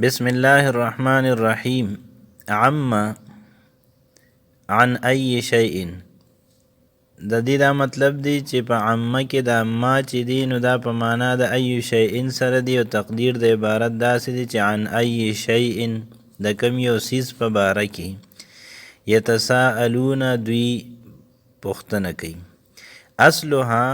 بسم الله الرحمن الرحیم. عم عن ای شیء. د دې دا مطلب دی چې په عمه کې د ما چې دی نو دا په معنا د ای شیء سره دی او تقدیر د عبارت داسې دی چې عن ای شیء د کم یو سیز په باره کې یتساءلون دوی پوښتنه کوي. اصلها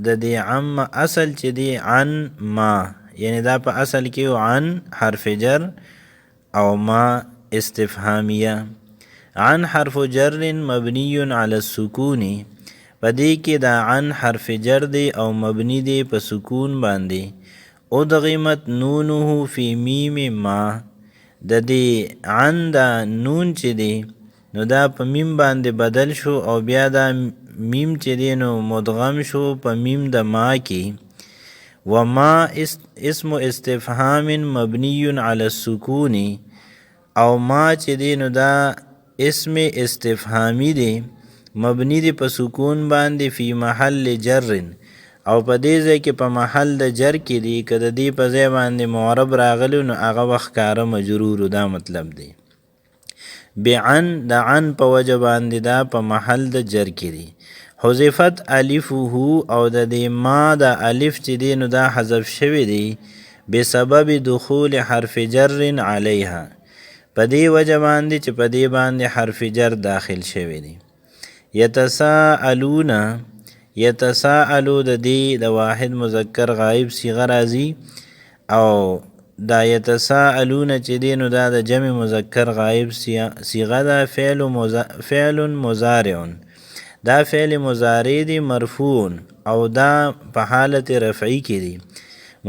د دې عم اصل چې دی عن ما، یعنی دا په اصل کې عن حرف جر او ما استفهامیه. عن حرف جر مبنی علی السکون، په دې کې دا عن حرف جر دی او مبنی دی په سکون باندې. ادغمت نونه فی میم ما، د دې عن دا نون چې دی نو دا په میم باندې بدل شو او بیا دا میم چې دی نو مدغم شو په میم د ما کې. وما اسم استفهام مبنی علی السکون، او ما چې دی نو دا اسم استفهامی دی مبنی دی په سکون باندې فی محل جر، او په دې ځای کې په محل د جر کې دی که د دې په ځای باندې معرب راغلی نو هغه وخت ښکاره مجرور. دا مطلب دی بعن د عن په وجه باندې دا په محل د جر کې دی. حذفت الفه، او د دې ما د الف چې دی نو دا حذف شوی دی بسبب دخول حرف جر علیها، په دې وجه باندې چې په دې باندې حرف جر داخل شوی دی. یتساءلون، یتساءلو د دې د واحد مذکر غائب صیغه راځي، او دا یتساءلون چې دی نو دا د جمع مذکر غائب صیغه ده. فعل مضارع، دا فعل مضارع دی مرفوع، او دا په حالت رفعی کې دی.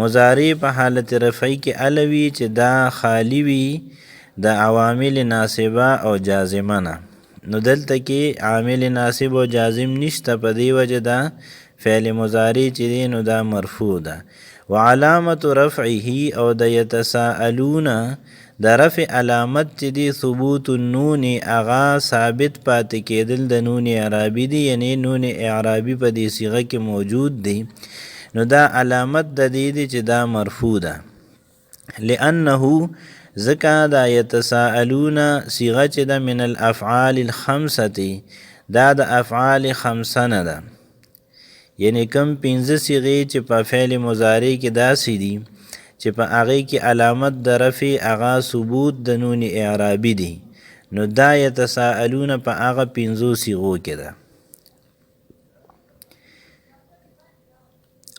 مضارع په حالت رفعی کې الوی چې دا خالی وي د عوامل ناصبه او جازمه نه، نو دلته کې عامل ناصب او جازم نشته، په دی وجه دا فعل مضارع چې دی نو دا مرفوع ده. وعلامت رفعه، او د یتساءلون د رفع علامت چې دی ثبوت النون، اغا ثابت پاتې کېدل د نون اعرابي دی، یعنی نون اعرابي په دې صيغه کې موجود دی، نو دا علامت د دې دی چې دا مرفوع ده. لانه ذکا دا یتساءلون صيغه چې ده من الافعال الخمسه، دا د افعال خمسه نه ده، یعنی کم 15 صيغې چې په فعل مضارع کې داسې دي چې په هغه کې علامت د رفع هغه ثبوت د نون اعرابي دی، نو دا یتساءلون په هغه 15 صيغو کې ده.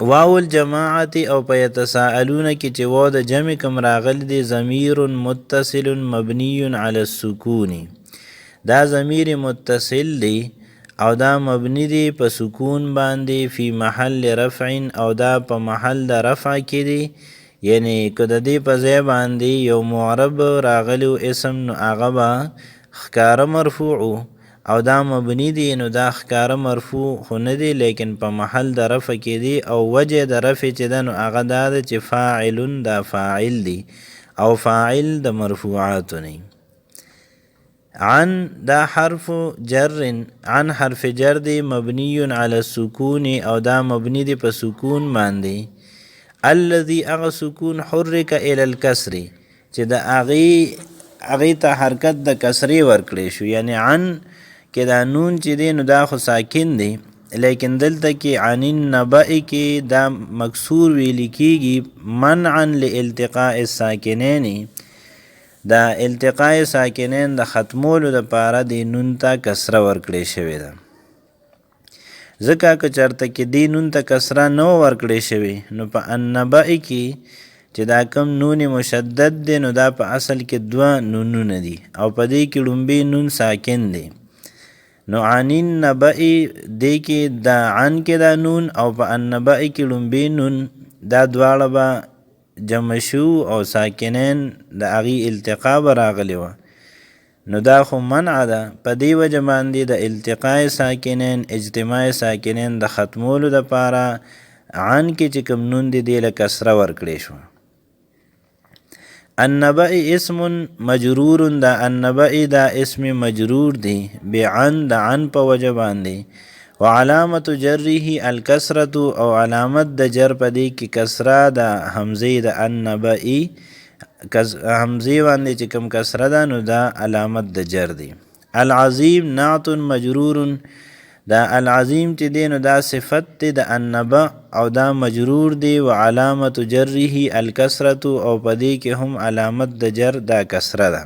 واو الجماعت، او په یتساءلون کې چې واو د جمع کوم راغلی دی ضمیر متصل مبنی علی السکون، دا ضمیر متصل دی او دا مبنی دی په سکون باندې فی محل رفع، او دا په محل د رفع کې دی، یعنی که د دې په ځای باندې یو معرب راغلی اسم نو هغه به ښکاره مرفوع، او دا مبنی دی نو دا ښکاره مرفوع خو نه دی لیکن په محل د رفع کې دی. او وجه د رفع چې ده نو هغه دا ده چې فاعل دا فاعل دی او فاعل د مرفوعاتو نه. عن دا حرف جر، عن حرف جر دی مبنی علی السکون، او دا مبنی دی په سکون باندې. الذي اغه سکون حرک الى الكسر، چې د اغه ته حرکت د کسری ورکړې شو، یعنی عن کې دا نون چې دی نو دا خو ساکن دی، لیکن دلته کې عن النبأ کې دا مکسور ویل کېږي منعا لالتقاء الساکنین، دا التقاء ساکنین د ختمولو د پاره دی نون ته کسره ورکړې شوې ده. ځکه که چرته کې دی نون ته کسره نو ورکړې شوی نو په النبأ کې چې دا کم نون مشدد دی نو دا په اصل کې دوه نونونه دي، او په دې کې لومبی نون ساکن دی، نو عن النبأ دی کې دا عن کې دا نون، او په النبأ کې لومبی نون، دا دواړه به جمع شو او ساکنین د هغې التقا به راغلی وه، نو دا خو منع ده. په دې وجه باندې د التقاء ساکنین اجتماع ساکنین د ختمولو د پاره عن کې چې کوم نون دی دی له کسره ورکړې شو. النبأ اسم مجرور، دا النبأ دا اسم مجرور دی بعن د عن په وجه باندې. وعلامت جره الکسرة، او علامت د جر په دی کې کسره د حمزه د النبئی حمزه باندې چې کوم کسره ده نو دا علامت د جر دی. العظیم نعت مجرور، دا العظیم چې دی نو دا صفت دی د النبأ او دا مجرور دی، و علامت جره الکسرة او پدې کې هم علامت د جر دا کسره ده.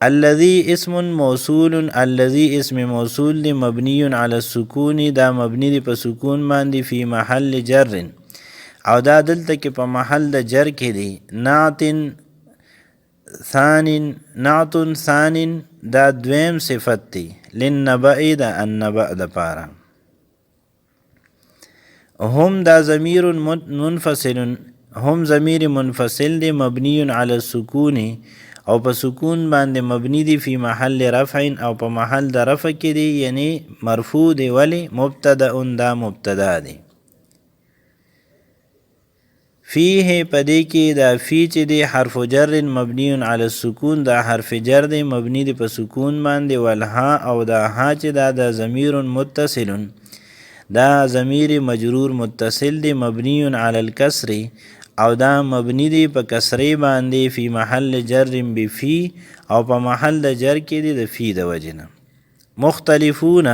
الذي اسم موصول، الذي اسم موصول دی مبنی علی السکون، دا مبنی دی په سکون باندې، فی محل جر او دا دلته کې په محل د جر کې دی. نعت ثان دا دویم صفت دی، للنبأ دا النبأ د پاره. هم دا ضمیر منفصل، هم ضمیر منفصل دی مبنی علی السکون او په سکون باندې مبنی دی، فی محل رفع او په محل د رفع کې دی، یعنی مرفوع دی. ولی مبتدا دا مبتدا دی. فیه پدې کې دا فی چې دی حرف جر مبنی علی السکون، دا حرف جر دی مبنی دی په سکون باندې. والها او دا ها چې دا د ضمیر متصل، دا ضمیر مجرور متصل دی مبنی علی الکسر او دا مبنی دی په کسری باندې، فی محل جر بفی او په محل د جر کې دی د فی د وجنه. مختلفون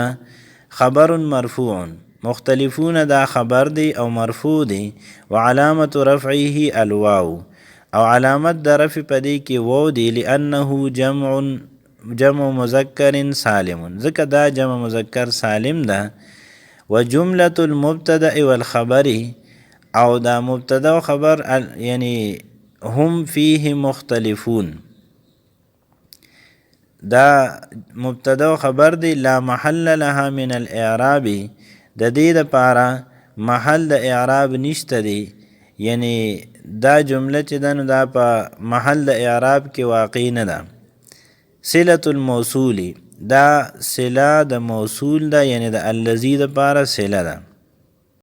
خبر مرفوع، مختلفون دا خبر دی او مرفوع دی. وعلامت رفعه الواو او علامت د رفع پدې کې واو دی، لانه جمع مذکر سالم، ځکه دا جمع مذکر سالم ده. وجملة المبتدا والخبر او دا مبتدا و خبر یعنی هم فیه مختلفون، دا مبتدا و خبر دی لا محل لها من الاعراب، د دې لپاره محل د اعراب نشته دی، یعنی دا جمله چې ده نو دا په محل د اعراب کې واقع نه ده. صلة الموصول دا صله د موصول ده، یعنی د الذی لپاره صله ده.